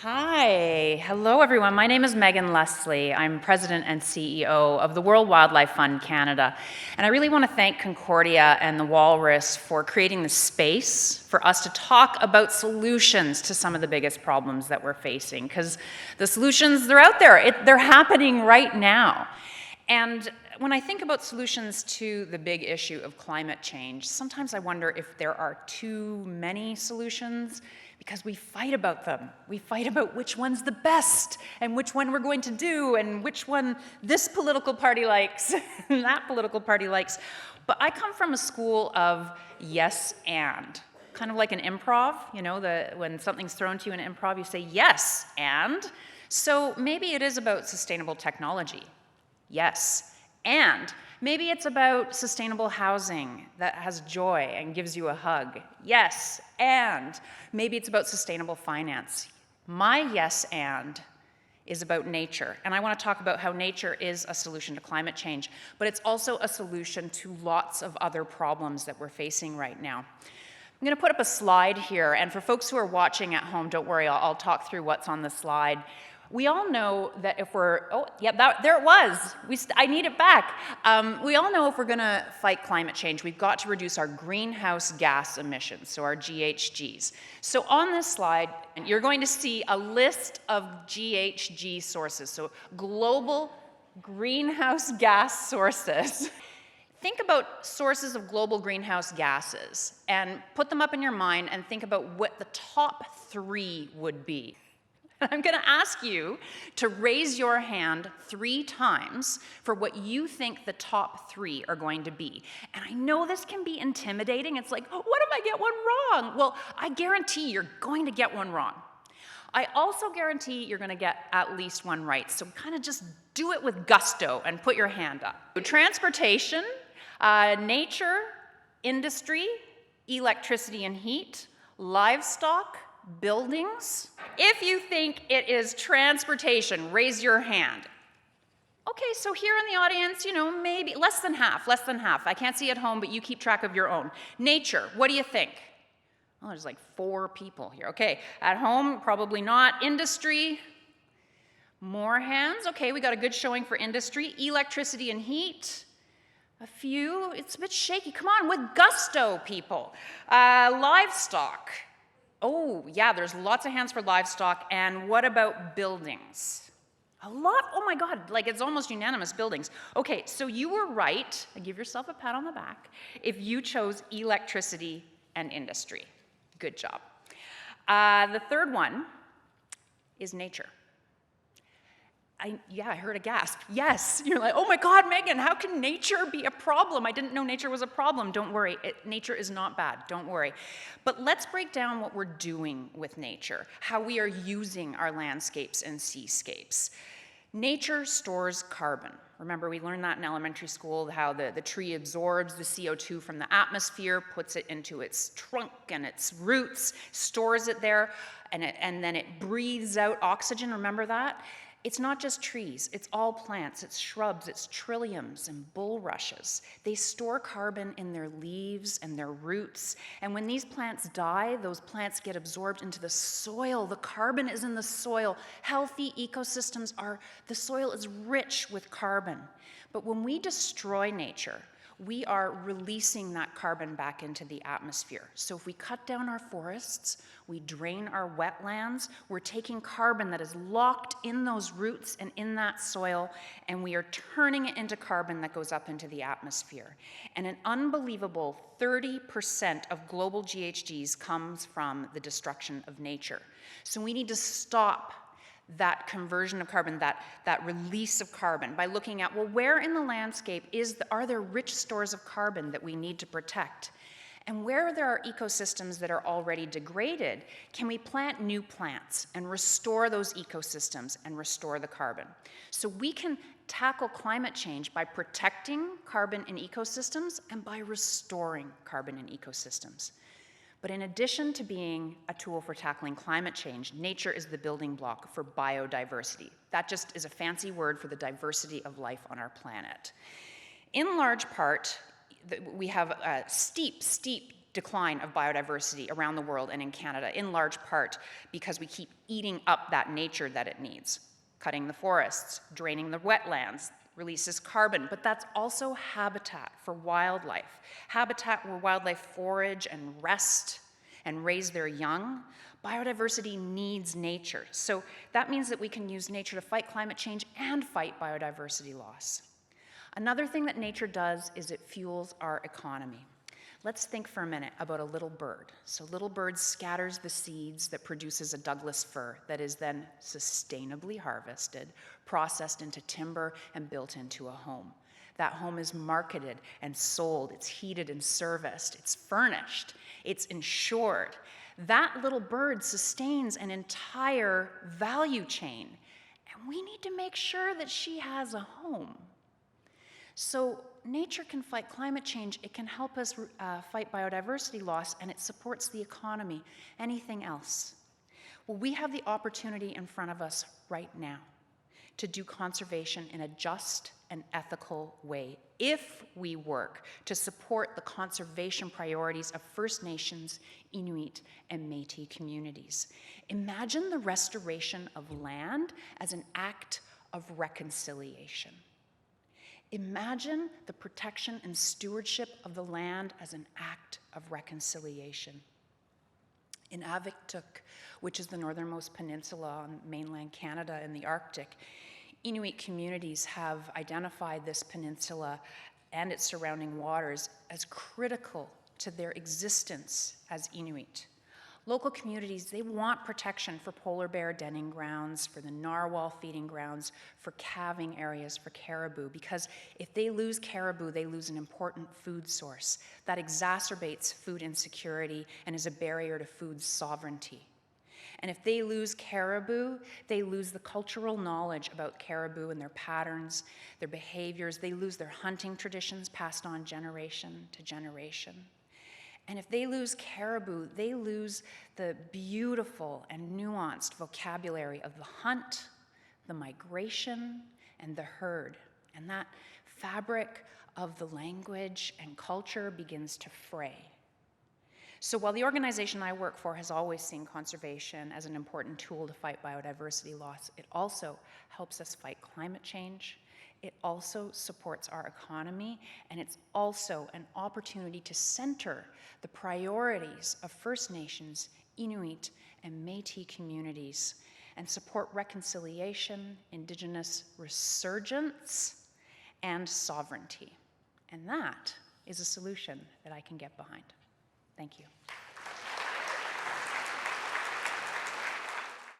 Hi, hello everyone. My name is Megan Leslie. I'm President and CEO of the World Wildlife Fund Canada. And I really want to thank Concordia and the Walrus for creating the space for us to talk about solutions to some of the biggest problems that we're facing. Because the solutions, they're out there. They're happening right now. And when I think about solutions to the big issue of climate change, sometimes I wonder if there are too many solutions because we fight about them. We fight about which one's the best and which one we're going to do and which one this political party likes and that political party likes. But I come from a school of yes and. Kind of like an improv, you know, when something's thrown to you in improv, you say yes and. So maybe it is about sustainable technology. Yes, and maybe it's about sustainable housing that has joy and gives you a hug. Yes, and maybe it's about sustainable finance. My yes and is about nature, and I want to talk about how nature is a solution to climate change, but it's also a solution to lots of other problems that we're facing right now. I'm going to put up a slide here, and for folks who are watching at home, don't worry, I'll talk through what's on the slide. We all know that if we're, there it was. I need it back. We all know if we're going to fight climate change, we've got to reduce our greenhouse gas emissions, so our GHGs. So on this slide, you're going to see a list of GHG sources, so global greenhouse gas sources. Think about sources of global greenhouse gases and put them up in your mind and think about what the top 3 would be. I'm going to ask you to raise your hand 3 times for what you think the top 3 are going to be. And I know this can be intimidating. It's like, oh, what if I get one wrong? Well, I guarantee you're going to get one wrong. I also guarantee you're going to get at least one right. So kind of just do it with gusto and put your hand up. Transportation, nature, industry, electricity and heat, livestock, buildings. If you think it is transportation, raise your hand. Okay, so here in the audience, you know, maybe less than half. I can't see at home, but you keep track of your own. Nature, what do you think? Oh, there's like 4 people here. Okay, at home, probably not. Industry, more hands. Okay, we got a good showing for industry. Electricity and heat, a few. It's a bit shaky. Come on, with gusto, people. Livestock. Oh, yeah, there's lots of hands for livestock. And what about buildings? A lot? Oh my God, like it's almost unanimous, buildings. Okay, so you were right. Give yourself a pat on the back if you chose electricity and industry. Good job. The third one is nature. I heard a gasp. Yes. You're like, oh my God, Megan, how can nature be a problem? I didn't know nature was a problem. Don't worry. Nature is not bad. Don't worry. But let's break down what we're doing with nature, how we are using our landscapes and seascapes. Nature stores carbon. Remember, we learned that in elementary school, how the tree absorbs the CO2 from the atmosphere, puts it into its trunk and its roots, stores it there, and then it breathes out oxygen. Remember that? It's not just trees, it's all plants, it's shrubs, it's trilliums and bulrushes. They store carbon in their leaves and their roots, and when these plants die, those plants get absorbed into the soil. The carbon is in the soil. Healthy ecosystems the soil is rich with carbon. But when we destroy nature, we are releasing that carbon back into the atmosphere. So if we cut down our forests, we drain our wetlands, we're taking carbon that is locked in those roots and in that soil, and we are turning it into carbon that goes up into the atmosphere. And an unbelievable 30% of global GHGs comes from the destruction of nature. So we need to stop that conversion of carbon, that release of carbon, by looking at, well, where in the landscape are there rich stores of carbon that we need to protect? And where there are ecosystems that are already degraded, can we plant new plants and restore those ecosystems and restore the carbon? So we can tackle climate change by protecting carbon in ecosystems and by restoring carbon in ecosystems. But in addition to being a tool for tackling climate change, nature is the building block for biodiversity. That just is a fancy word for the diversity of life on our planet. In large part, we have steep decline of biodiversity around the world and in Canada, in large part because we keep eating up that nature that it needs. Cutting the forests, draining the wetlands, releases carbon, but that's also habitat for wildlife. Habitat where wildlife forage and rest and raise their young. Biodiversity needs nature. So that means that we can use nature to fight climate change and fight biodiversity loss. Another thing that nature does is it fuels our economy. Let's think for a minute about a little bird. So little bird scatters the seeds that produces a Douglas fir that is then sustainably harvested, processed into timber, and built into a home. That home is marketed and sold, it's heated and serviced, it's furnished, it's insured. That little bird sustains an entire value chain, and we need to make sure that she has a home. So nature can fight climate change, it can help us fight biodiversity loss, and it supports the economy. Anything else? Well, we have the opportunity in front of us right now to do conservation in a just and ethical way if we work to support the conservation priorities of First Nations, Inuit, and Métis communities. Imagine the restoration of land as an act of reconciliation. Imagine the protection and stewardship of the land as an act of reconciliation. In Avictuk, which is the northernmost peninsula on mainland Canada in the Arctic, Inuit communities have identified this peninsula and its surrounding waters as critical to their existence as Inuit. Local communities, they want protection for polar bear denning grounds, for the narwhal feeding grounds, for calving areas for caribou, because if they lose caribou, they lose an important food source that exacerbates food insecurity and is a barrier to food sovereignty. And if they lose caribou, they lose the cultural knowledge about caribou and their patterns, their behaviors. They lose their hunting traditions passed on generation to generation. And if they lose caribou, they lose the beautiful and nuanced vocabulary of the hunt, the migration, and the herd. And that fabric of the language and culture begins to fray. So while the organization I work for has always seen conservation as an important tool to fight biodiversity loss, it also helps us fight climate change. It also supports our economy, and it's also an opportunity to center the priorities of First Nations, Inuit, and Métis communities and support reconciliation, Indigenous resurgence, and sovereignty. And that is a solution that I can get behind. Thank you.